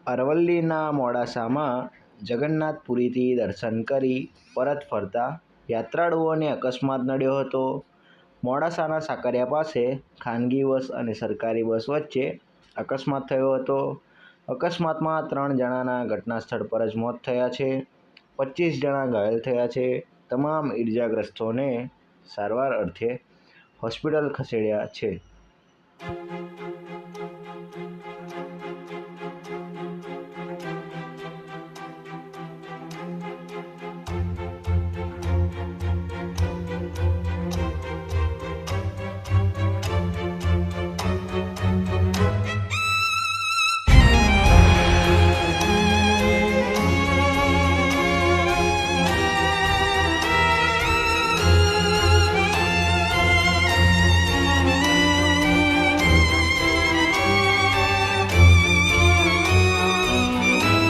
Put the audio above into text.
અરવલ્લીના મોડાસામાં જગન્નાથપુરીથી દર્શન કરી પરત ફરતા યાત્રાળુઓને અકસ્માત નડ્યો હતો। મોડાસાના સાકરિયા પાસે ખાનગી બસ અને સરકારી બસ વચ્ચે અકસ્માત થયો હતો। અકસ્માતમાં 3 જણાના ઘટના સ્થળ પર જ મોત થયા છે। 25 જણા ઘાયલ થયા છે। તમામ ઇજાગ્રસ્તોને સારવાર અર્થે હોસ્પિટલ ખસેડાયા છે।